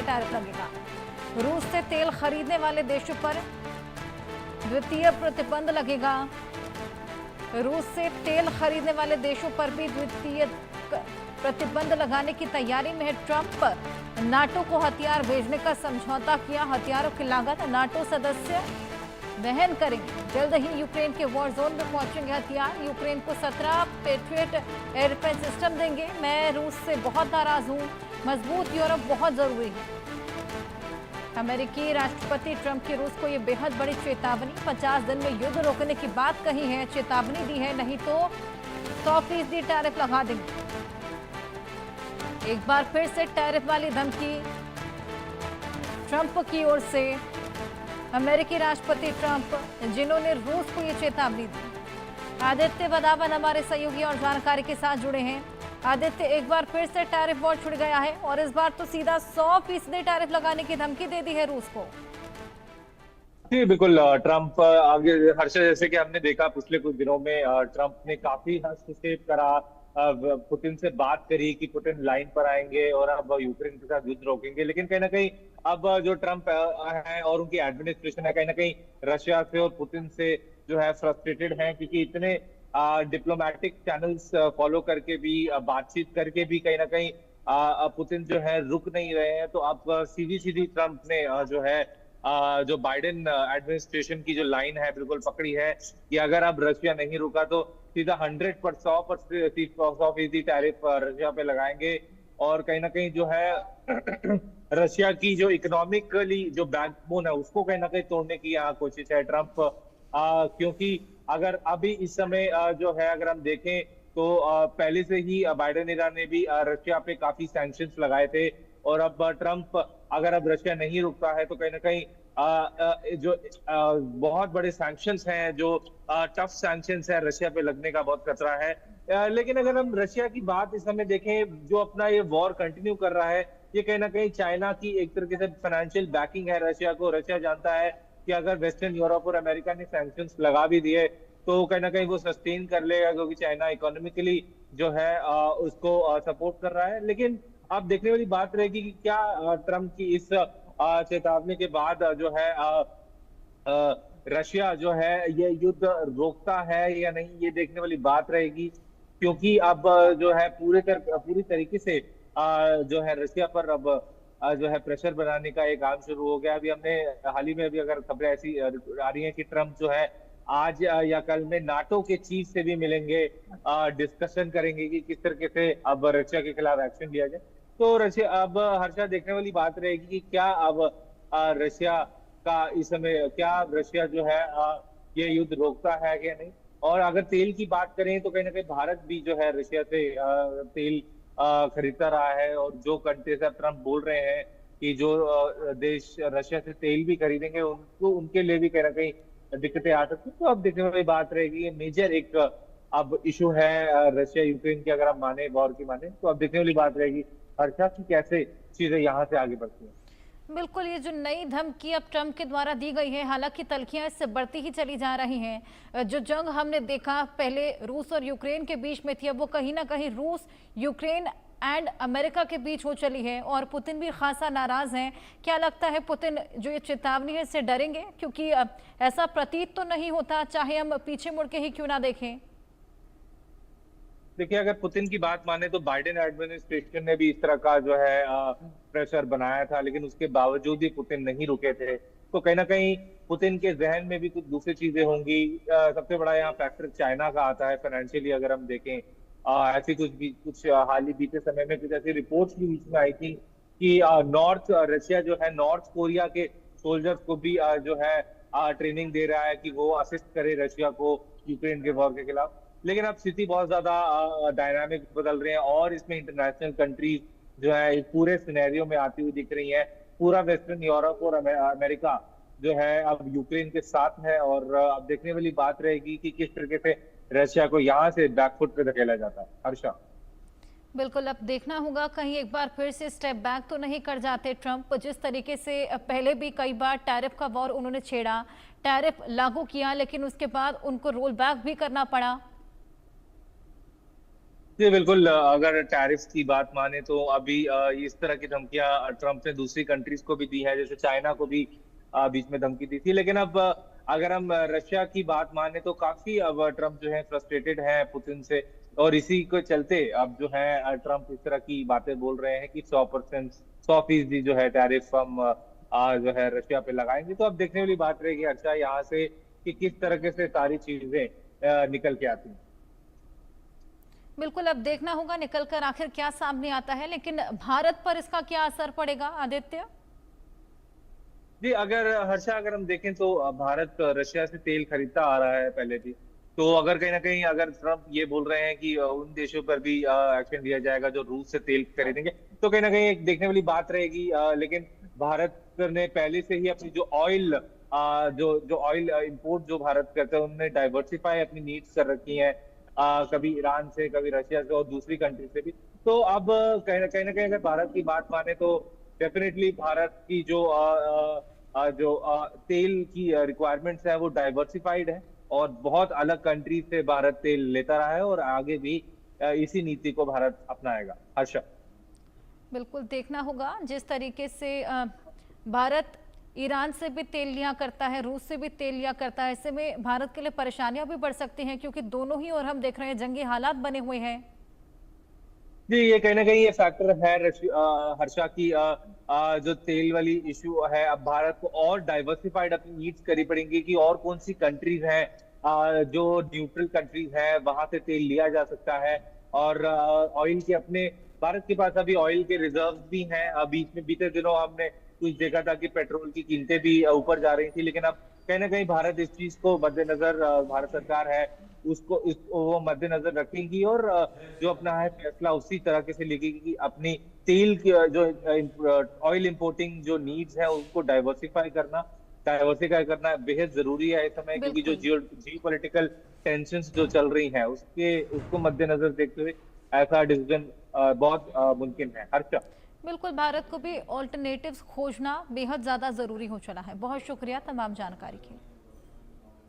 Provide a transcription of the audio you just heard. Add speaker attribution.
Speaker 1: Tariff लगेगा। रूस से तेल खरीदने वाले देशों पर द्वितीय प्रतिबंध लगेगा। रूस से तेल खरीदने वाले देशों पर भी द्वितीय प्रतिबंध लगाने की तैयारी में है ट्रंप। नाटो को हथियार भेजने का समझौता किया। हथियारों की लागत नाटो सदस्य वहन करेंगे। जल्द ही यूक्रेन के वॉर जोन में पहुंचेंगे हथियार। यूक्रेन को 17 पेट्रियट एयर डिफेंस सिस्टम देंगे। मैं रूस से बहुत नाराज हूं। मजबूत यूरोप बहुत जरूरी है। अमेरिकी राष्ट्रपति ट्रंप की रूस को यह बेहद बड़ी चेतावनी। 50 दिन में युद्ध रोकने की बात कही है, चेतावनी दी है, नहीं तो 100% टैरिफ लगा देंगे। एक बार फिर से टैरिफ वाली धमकी ट्रंप की ओर से। अमेरिकी राष्ट्रपति ट्रंप जिन्होंने रूस को यह चेतावनी दी। आदित्य बदावन हमारे सहयोगी और जानकारी के साथ जुड़े हैं। आदित्य, एक बार फिर से टैरिफ वॉर छिड़ गया है और इस बार तो सीधा 100% टैरिफ लगाने की धमकी दे दी है रूस को।
Speaker 2: जी बिल्कुल। ट्रंप आगे हर्षा, जैसे कि हमने देखा पिछले कुछ दिनों में ट्रंप ने काफी हस्तक्षेप करा, पुतिन से बात करी कि पुतिन लाइन पर आएंगे और अब यूक्रेन के साथ युद्ध रोकेंगे। लेकिन कहीं ना कहीं अब जो ट्रंप है और उनकी एडमिनिस्ट्रेशन है, कहीं ना कहीं रशिया से और पुतिन से जो है फ्रस्ट्रेटेड है, क्योंकि इतने डिप्लोमेटिक चैनल्स फॉलो करके भी, बातचीत करके भी कहीं ना कहीं पुतिन जो है रुक नहीं रहे हैं। तो अब सीधी सीधी ट्रंप ने जो है जो बाइडेन एडमिनिस्ट्रेशन की जो लाइन है बिल्कुल पकड़ी है कि अगर अब रशिया नहीं रुका तो सीधा 100% टैरिफ रशिया पे लगाएंगे। और कहीं ना कहीं जो है रशिया की जो इकोनॉमिकली जो बैकबोन है उसको कहीं ना कहीं तोड़ने की यहाँ कोशिश है ट्रंप। क्योंकि अगर अभी इस समय जो है अगर हम देखें तो पहले से ही बाइडेन इरा ने भी रशिया पे काफी सैंक्शंस लगाए थे। और अब ट्रंप अगर अब रशिया नहीं रुकता है तो कहीं ना कहीं जो बहुत बड़े सैंक्शंस हैं, जो टफ सैंक्शंस है, रशिया पे लगने का बहुत खतरा है। लेकिन अगर हम रशिया की बात इस समय देखें, जो अपना ये वॉर कंटिन्यू कर रहा है, ये कहीं ना कहीं चाइना की एक तरीके से फाइनेंशियल बैकिंग है रशिया को। रशिया जानता है कि अगर वेस्टर्न यूरोप और अमेरिका ने सैंक्शंस लगा भी दिए तो कहीं ना कहीं वो सस्टेन कर लेगा, क्योंकि चाइना इकोनॉमिकली जो है उसको सपोर्ट कर रहा है। लेकिन अब देखने वाली बात रहेगी कि क्या ट्रंप की इस चेतावनी के बाद जो है रशिया जो है ये युद्ध रोकता है या नहीं, ये देखने वाली बात रहेगी। क्योंकि अब जो है पूरी तरीके से जो है रशिया पर अब जो है प्रेशर बनाने का एक काम शुरू हो गया। अभी हमने हाल ही में अभी अगर खबरें ऐसी आ रही हैं कि ट्रंप जो है आज या कल में नाटो के चीफ से भी मिलेंगे, डिस्कशन करेंगे कि किस तरीके से अब रशिया के खिलाफ एक्शन लिया जाए। तो रशिया अब हर्षा देखने वाली बात रहेगी कि क्या अब रशिया का इस समय क्या रशिया जो है ये युद्ध रोकता है या नहीं। और अगर तेल की बात करें तो कहीं ना कहीं भारत भी जो है रशिया से तेल खरीदता रहा है। और जो कंट्रीज अब ट्रंप बोल रहे हैं कि जो देश रशिया से तेल भी खरीदेंगे उनको उनके लिए भी कहीं ना कहीं दिक्कतें आ सकती है। तो अब देखने वाली बात रहेगी, ये मेजर एक अब इशू है रशिया यूक्रेन की, अगर हम माने वॉर की माने तो अब देखने वाली बात रहेगी हर्षा की कैसे चीजें यहाँ से आगे बढ़ती हैं।
Speaker 1: बिल्कुल, ये जो नई धमकी अब ट्रंप के द्वारा दी गई है, हालांकि तल्खियां इससे बढ़ती ही चली जा रही हैं। जो जंग हमने देखा पहले रूस और यूक्रेन के बीच में थी, अब वो कहीं ना कहीं रूस, यूक्रेन एंड अमेरिका के बीच हो चली है और पुतिन भी खासा नाराज हैं। क्या लगता है पुतिन जो ये चेतावनी है इससे डरेंगे? क्योंकि ऐसा प्रतीत तो नहीं होता, चाहे हम पीछे मुड़ के ही क्यों ना देखें।
Speaker 2: देखिए, अगर पुतिन की बात माने तो बाइडेन एडमिनिस्ट्रेशन ने भी इस तरह का जो है प्रेशर बनाया था, लेकिन उसके बावजूद भी पुतिन नहीं रुके थे। तो कहीं ना कहीं पुतिन के जहन में भी कुछ दूसरी चीजें होंगी। सबसे बड़ा यहाँ फैक्टर चाइना का आता है फाइनेंशियली। अगर हम देखें ऐसी कुछ हाल ही बीते समय में कुछ ऐसी रिपोर्ट्स भी बीच में आई थी कि नॉर्थ रशिया जो है नॉर्थ कोरिया के सोल्जर्स को भी जो है ट्रेनिंग दे रहा है कि वो असिस्ट करे रशिया को यूक्रेन के वॉर के खिलाफ। लेकिन अब स्थिति बहुत ज्यादा डायनामिक बदल रही है और इसमें इंटरनेशनल कंट्रीज जो है इस पूरे सिनेरियो में आती हुई दिख रही है। पूरा वेस्टर्न यूरोप और अमेरिका जो है अब यूक्रेन के साथ है। और अब देखने वाली बात रहेगी कि किस तरीके से रशिया को यहाँ से बैकफुट पे धकेला जाता है। हर्षा,
Speaker 1: बिल्कुल, अब देखना होगा कहीं एक बार फिर से स्टेप बैक तो नहीं कर जाते ट्रंप। जिस तरीके से पहले भी कई बार टैरिफ का वॉर उन्होंने छेड़ा, टैरिफ लागू किया, लेकिन उसके बाद उनको रोल बैक भी करना पड़ा।
Speaker 2: जी बिल्कुल, अगर टैरिफ्स की बात माने तो अभी इस तरह की धमकियां ट्रम्प ने दूसरी कंट्रीज को भी दी है, जैसे चाइना को भी बीच में धमकी दी थी। लेकिन अब अगर हम रशिया की बात माने तो काफी अब ट्रम्प जो है फ्रस्ट्रेटेड है पुतिन से, और इसी को चलते अब जो है ट्रम्प इस तरह की बातें बोल रहे हैं कि 100%, 100% जो है टैरिफ हम जो है रशिया पे लगाएंगे। तो अब देखने वाली बात रहेगी अच्छा यहाँ से कि किस तरीके से सारी चीजें निकल के आती हैं।
Speaker 1: बिल्कुल, अब देखना होगा निकल कर आखिर क्या सामने आता है, लेकिन भारत पर इसका क्या असर पड़ेगा आदित्य?
Speaker 2: जी अगर हर्षा, अगर हम देखें तो भारत रशिया से तेल खरीदता आ रहा है पहले भी। तो अगर कहीं ना कहीं अगर ट्रम्प ये बोल रहे हैं कि उन देशों पर भी एक्शन लिया जाएगा जो रूस से तेल खरीदेंगे, तो कहीं ना कहीं एक देखने वाली बात रहेगी। लेकिन भारत ने पहले से ही अपनी जो ऑयल जो जो ऑयल इंपोर्ट जो भारत करता है उनने डाइवर्सिफाई अपनी नीड्स कर रखी हैं, कभी ईरान से, कभी रशिया से और दूसरी कंट्री से भी। तो अब कहीं ना कहीं अगर भारत की बात माने तो डेफिनेटली भारत की जो तेल की रिक्वायरमेंट्स है वो डाइवर्सिफाइड है, और बहुत अलग कंट्री से भारत तेल लेता रहा है और आगे भी इसी नीति को भारत अपनाएगा। हर्षा।
Speaker 1: बिल्कुल, देखना होगा जिस तरीके से भारत ईरान से भी तेल लिया करता है, रूस से भी तेल लिया करता है, ऐसे में भारत के लिए परेशानियां भी बढ़ सकती हैं, क्योंकि दोनों ही और हम देख रहे हैं जंगी हालात बने हुए हैं।
Speaker 2: जी ये कहीं ना कहीं ये फैक्टर है हर्षा की जो तेल वाली इशू है, अब भारत को और डाइवर्सिफाइड अपनी नीड्स करनी पड़ेंगी कि और कौन सी कंट्रीज हैं जो न्यूट्रल कंट्रीज हैं वहां से तेल लिया जा सकता है। और ऑयल के अपने भारत के पास अभी ऑयल के रिजर्व्स भी हैं। बीच में बीते दिनों हमने कुछ देखा था कि पेट्रोल की कीमतें भी ऊपर जा रही थी, लेकिन अब कहीं ना कहीं भारत इस चीज को मद्देनजर, भारत सरकार है उसको वो मद्देनजर रखेंगी और जो अपना है फैसला उसी तरह से लेगी कि अपनी तेल की जो ऑयल इंपोर्टिंग जो नीड्स है उनको डाइवर्सिफाई करना बेहद जरूरी है इस समय, क्योंकि जो
Speaker 1: बिल्कुल।
Speaker 2: जियो पॉलिटिकल टेंशंस जो चल रही हैं उसको मद्देनजर देखते हुए ऐसा डिसीजन बहुत मुमकिन है। हर्षा।
Speaker 1: बिल्कुल, भारत को भी ऑल्टरनेटिव्स खोजना बेहद ज्यादा जरूरी हो चला है। बहुत शुक्रिया तमाम जानकारी के लिए।